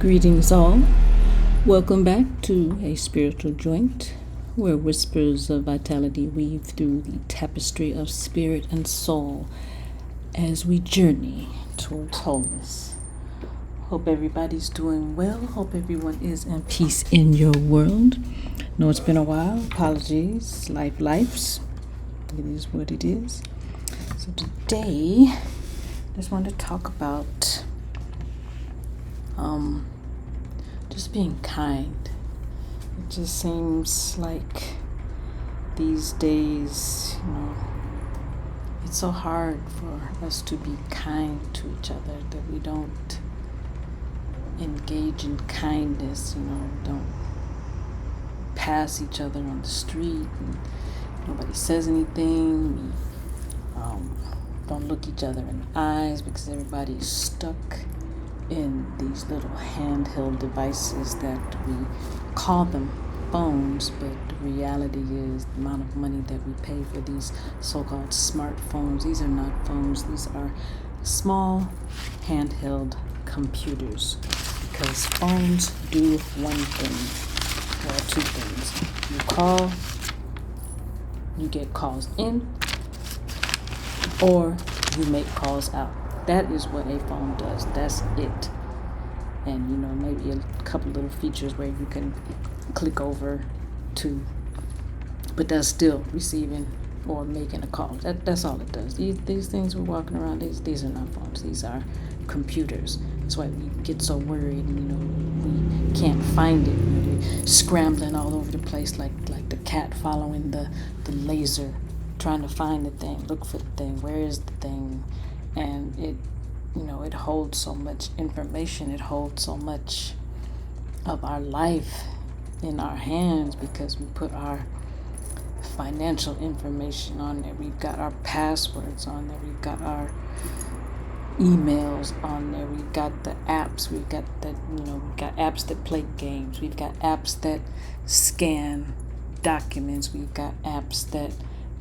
Greetings all. Welcome back to a spiritual joint where whispers of vitality weave through the tapestry of spirit and soul as we journey towards wholeness. Hope everybody's doing well. Hope everyone is in peace in your world. Know it's been a while. Apologies. Lives. It is what it is. So today, I just wanted to talk about just being kind. It just seems like these days, it's so hard for us to be kind to each other that we don't engage in kindness, don't pass each other on the street and nobody says anything. We don't look each other in the eyes because everybody's stuck in these little handheld devices that we call them phones, but the reality is the amount of money that we pay for these so-called smartphones. These are not phones. These are small handheld computers, because phones do one thing, well, two things. You call, you get calls in, or you make calls out. That is what a phone does. That's it. And maybe a couple little features where you can click over to, but that's still receiving or making a call. That's all it does. These things we're walking around, these are not phones. These are computers. That's why we get so worried. We can't find it. We're scrambling all over the place like the cat following the laser, trying to find the thing, look for the thing. Where is the thing? And it holds so much information. It holds so much of our life in our hands because we put our financial information on there. We've got our passwords on there. We've got our emails on there. We've got the apps. We've got we've got apps that play games. We've got apps that scan documents. We've got apps that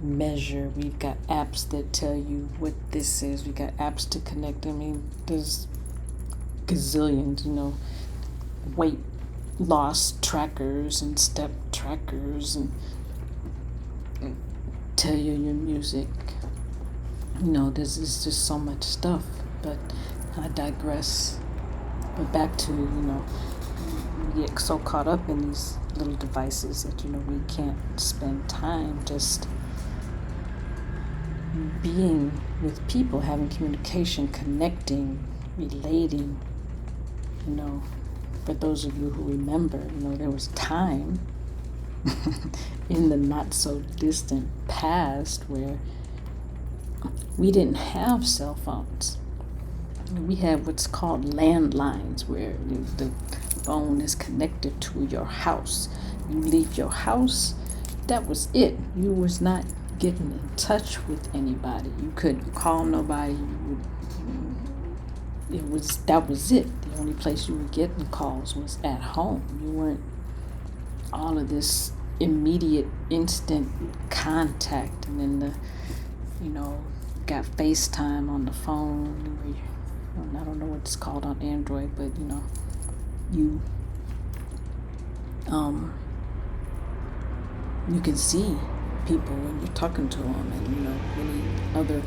measure. We've got apps that tell you what this is. We've got apps to connect. There's gazillions, weight loss trackers and step trackers and tell you your music. This is just so much stuff, but I digress. But back to, we get so caught up in these little devices that, we can't spend time just being with people, having communication, connecting, relating. For those of you who remember, there was time in the not so distant past where we didn't have cell phones. We had what's called landlines, where the phone is connected to your house. You leave your house, that was it. You was not getting in touch with anybody. You couldn't call nobody. That was it. The only place you were getting calls was at home. You weren't all of this immediate, instant contact. And then got FaceTime on the phone. I don't know what it's called on Android, but you can see people when you're talking to them, and many other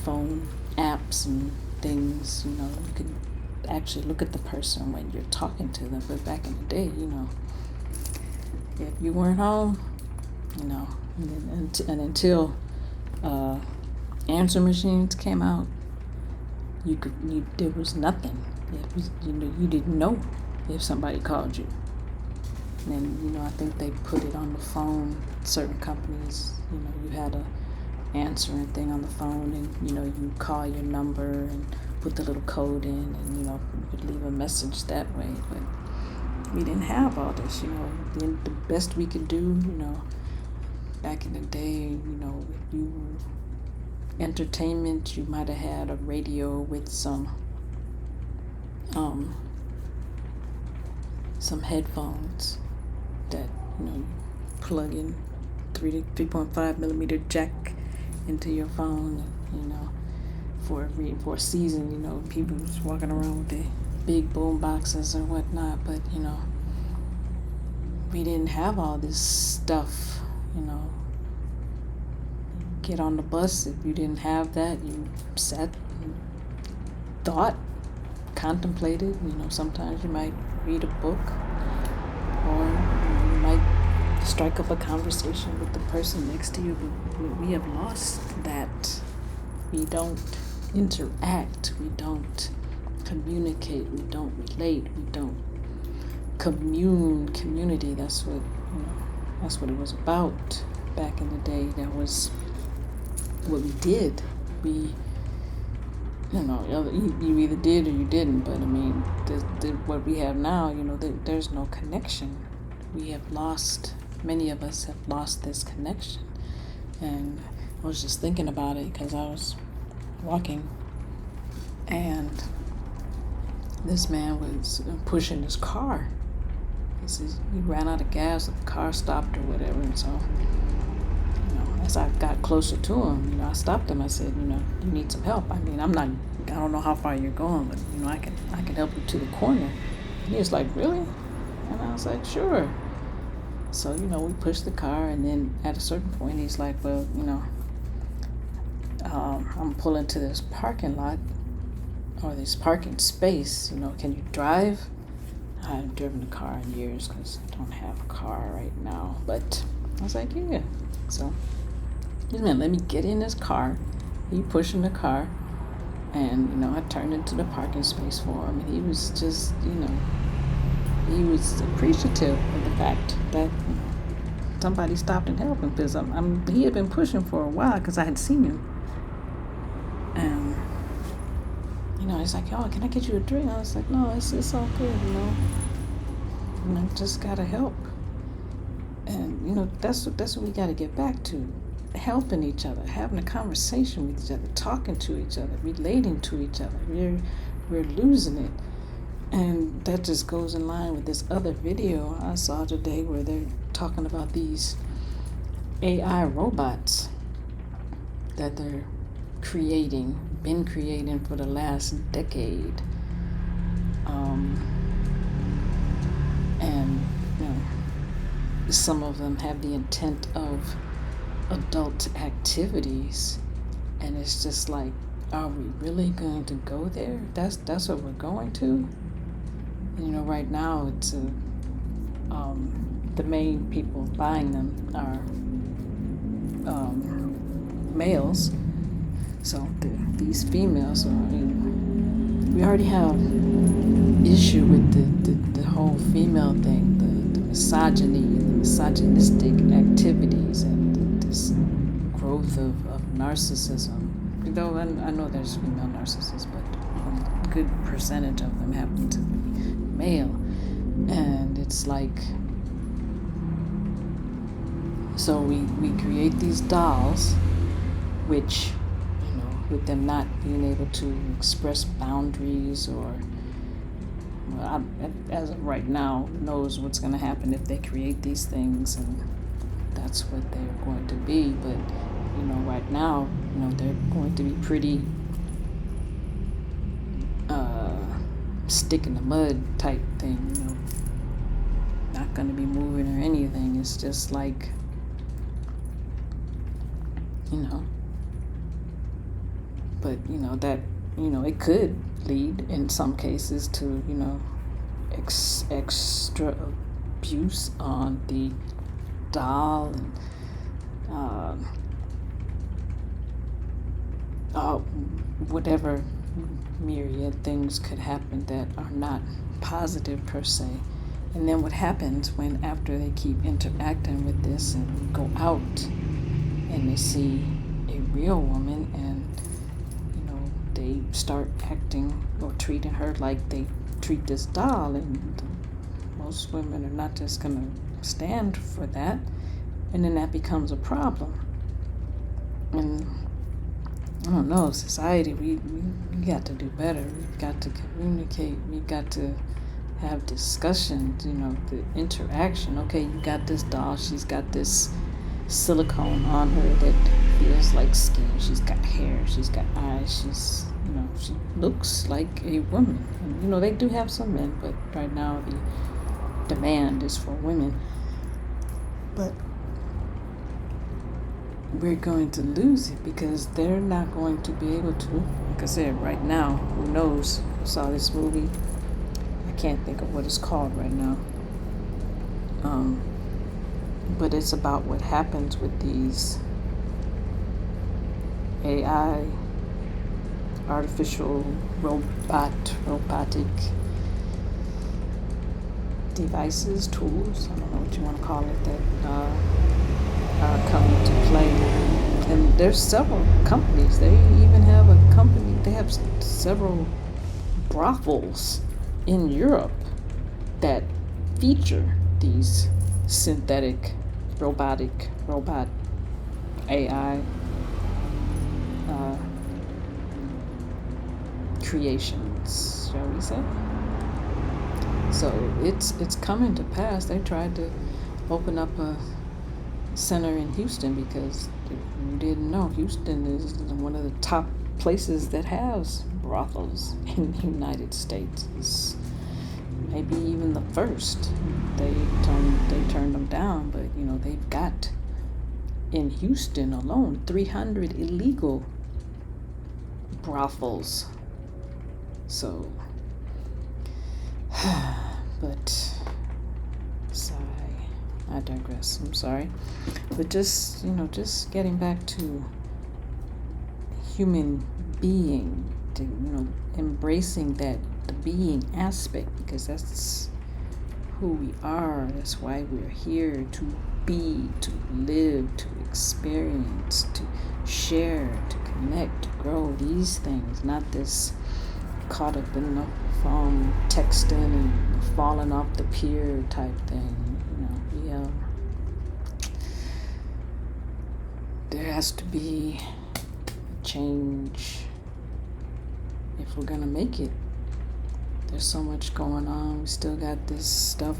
phone apps and things. You can actually look at the person when you're talking to them. But back in the day, if you weren't home, and until answer machines came out, there was nothing. You didn't know if somebody called you. And I think they put it on the phone. Certain companies, you had a answering thing on the phone, and you call your number and put the little code in, and you could leave a message that way. But we didn't have all this. The best we could do, back in the day, if you were entertainment, you might have had a radio with some headphones that plug in 3.5 millimeter jack into your phone. For a season, people was walking around with their big boom boxes or whatnot, but we didn't have all this stuff. Get on the bus, if you didn't have that, you sat and thought, contemplated. Sometimes you might read a book, or you might strike up a conversation with the person next to you. But we have lost that. We don't interact, we don't communicate, we don't relate, we don't community. That's what it was about back in the day. That was what we did. We you either did or you didn't, but what we have now, there's no connection. Many of us have lost this connection. And I was just thinking about it because I was walking, and this man was pushing his car. He ran out of gas, the car stopped or whatever, and so as I got closer to him, I stopped him. I said, you need some help. I don't know how far you're going, but I can help you to the corner. And he was like, really? And I was like, sure. So we pushed the car, and then at a certain point he's like, well, I'm pulling to this parking lot, or this parking space. Can you drive? I haven't driven a car in years because I don't have a car right now, but I was like, yeah. So this man let me get in his car. He pushing the car, and I turned into the parking space for him, and he was just he was appreciative of the fact that somebody stopped and helped him, because he had been pushing for a while because I had seen him. And he's like, oh, can I get you a drink? I was like, no, it's all good, I just gotta help. And that's what we gotta get back to. Helping each other, having a conversation with each other, talking to each other, relating to each other. We're losing it. And that just goes in line with this other video I saw today where they're talking about these AI robots that they're been creating for the last decade. And some of them have the intent of adult activities, and it's just like, are we really going to go there? That's what we're going to. Right now it's the main people buying them are males. So these females, we already have issue with the whole female thing, the misogyny, the misogynistic activities, and this growth of narcissism. Though I know there's female narcissists, but a good percentage of them happen to be male. And it's like, so we create these dolls, which with them not being able to express boundaries, or as of right now, knows what's going to happen if they create these things, and that's what they're going to be. But right now, they're going to be pretty stick in the mud type thing, not going to be moving or anything. It's just like, but that it could lead in some cases to extra abuse on the doll, and whatever myriad things could happen that are not positive per se. And then what happens when, after they keep interacting with this and go out and they see a real woman, and they start acting or treating her like they treat this doll, and most women are not just going to stand for that, and then that becomes a problem. And I don't know, society, we got to do better. We've got to communicate. We've got to have discussions, the interaction. Okay, you got this doll, she's got this silicone on her that feels like skin. She's got hair, she's got eyes, she's, she looks like a woman. And, they do have some men, but right now the demand is for women. But we're going to lose it because they're not going to be able to. Like I said, right now, who knows? I saw this movie. I can't think of what it's called right now. But it's about what happens with these AI, artificial robotic devices, tools, I don't know what you want to call it, that are coming to play. And there's several companies. They even have a company, they have several brothels in Europe that feature these synthetic robot AI creations, shall we say. So it's coming to pass. They tried to open up a center in Houston because you didn't know Houston is one of the top places that has brothels in the United States. It's maybe even the first. They turned them down, but they've got in Houston alone 300 illegal brothels. So, but sorry, I digress. I'm sorry, but just getting back to human being, to embracing that the being aspect, because that's who we are. That's why we're here, to be, to live, to experience, to share, to connect, to grow. These things, not this caught up in the phone texting and falling off the pier type thing. There has to be a change if we're gonna make it. There's so much going on. We still got this stuff,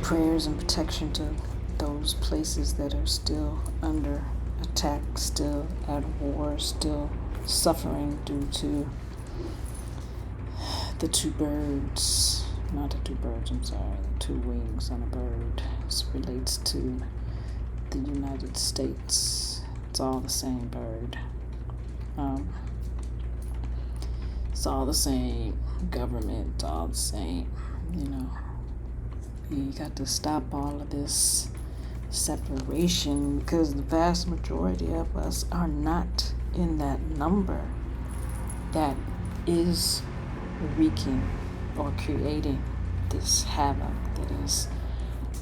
prayers and protection to those places that are still under attack, still at war, still suffering due to the two wings on a bird. This relates to the United States. It's all the same bird. It's all the same government, all the same, You got to stop all of this separation, because the vast majority of us are not in that number that is wreaking or creating this havoc that is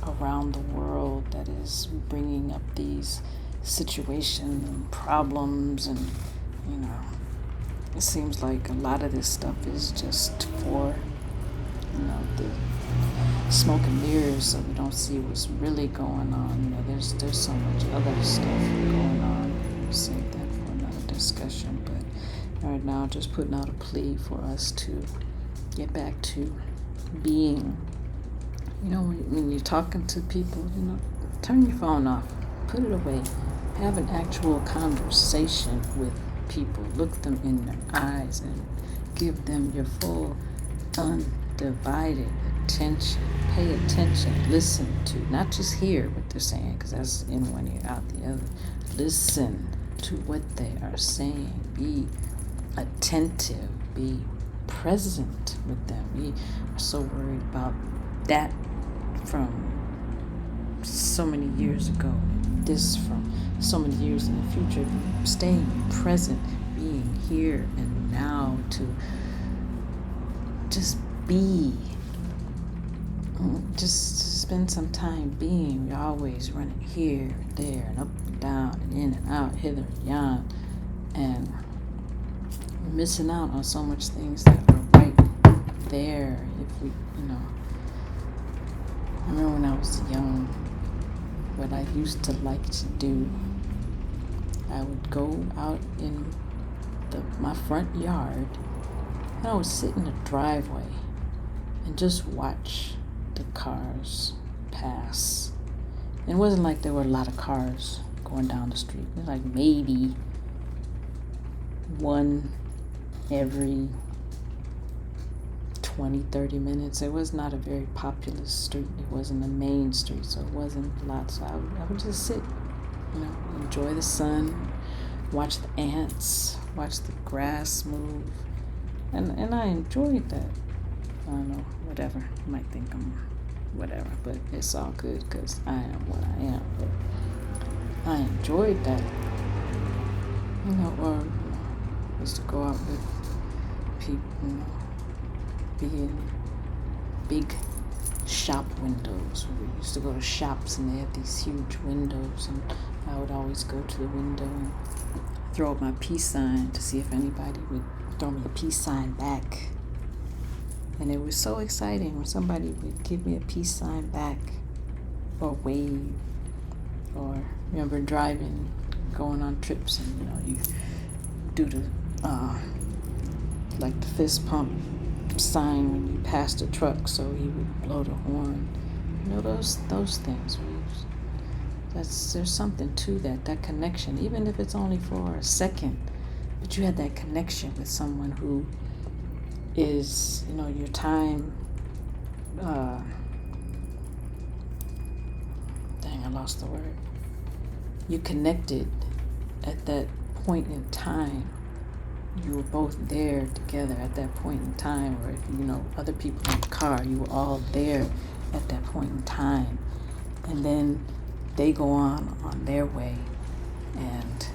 around the world, that is bringing up these situations and problems. And it seems like a lot of this stuff is just for the smoke and mirrors, so we don't see what's really going on. There's so much other stuff going on. We'll save that for another discussion. But right now, just putting out a plea for us to get back to being. When you're talking to people, turn your phone off, put it away, have an actual conversation with people. Look them in their eyes and give them your full, undivided attention. Pay attention, listen to, not just hear what they're saying, because that's in one ear, out the other. Listen to what they are saying. Be attentive. Be present with them. We are so worried about that from so many years ago, this from so many years in the future. Staying present, being here and now, to just be. Just spend some time being. You're always running here and there and up and down and in and out, hither and yon, and we're missing out on so much things that are right there. If we, I remember when I was young, what I used to like to do, I would go out in my front yard, and I would sit in the driveway and just watch the cars pass. And it wasn't like there were a lot of cars going down the street. It was like maybe one every 20, 30 minutes. It was not a very populous street. It wasn't a main street, so it wasn't a lot. So I would just sit, enjoy the sun, watch the ants, watch the grass move. And I enjoyed that. I don't know, whatever. You might think I'm whatever, but it's all good because I am what I am. But I enjoyed that. Or used to go out with people, be in big shop windows. We used to go to shops and they had these huge windows, and I would always go to the window and throw up my peace sign to see if anybody would throw me a peace sign back. And it was so exciting when somebody would give me a peace sign back or wave. Or remember driving, going on trips, and you do the like the fist pump sign when you pass the truck, so he would blow the horn. Those things. There's something to that connection, even if it's only for a second. But you had that connection with someone who is, your time. Dang, I lost the word. You connected at that point in time. You were both there together at that point in time, or if other people in the car, you were all there at that point in time. And then they go on their way, and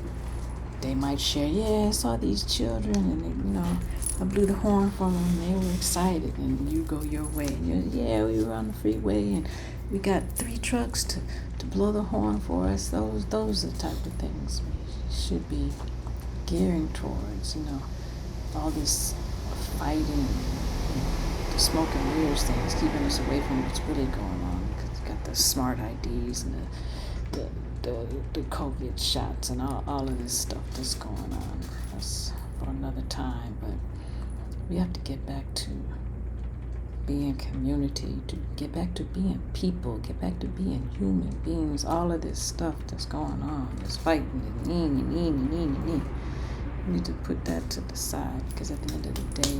they might share, I saw these children, and I blew the horn for them, and they were excited, and you go your way. And we were on the freeway, and we got 3 trucks to blow the horn for us. Those are the type of things we should be gearing towards, all this fighting, the smoke and mirrors things, keeping us away from what's really going on, because you got the smart IDs and the COVID shots and all of this stuff that's going on. That's for another time, but we have to get back to being community, to get back to being people, get back to being human beings. All of this stuff that's going on, this fighting and we need to put that to the side, because at the end of the day,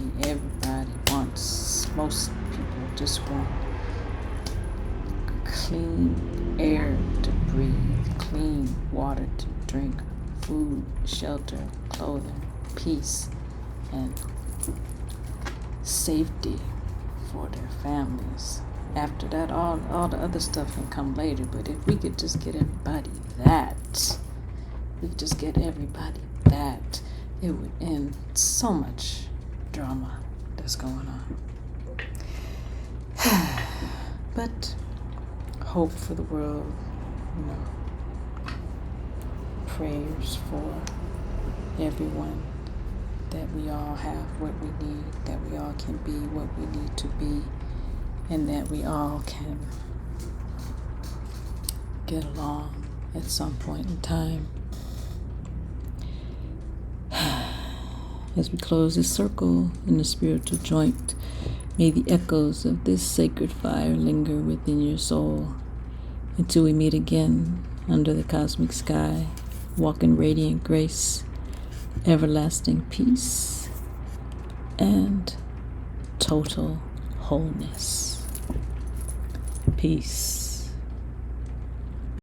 most people just want clean air to breathe, clean water to drink, food, shelter, clothing, peace, and safety for their families. After that, all the other stuff can come later. But if we could just get everybody that, it would end so much drama that's going on. But hope for the world, prayers for everyone, that we all have what we need, that we all can be what we need to be, and that we all can get along at some point in time. As we close this circle in the spiritual joint, may the echoes of this sacred fire linger within your soul until we meet again under the cosmic sky, walk in radiant grace, everlasting peace, and total wholeness. Peace.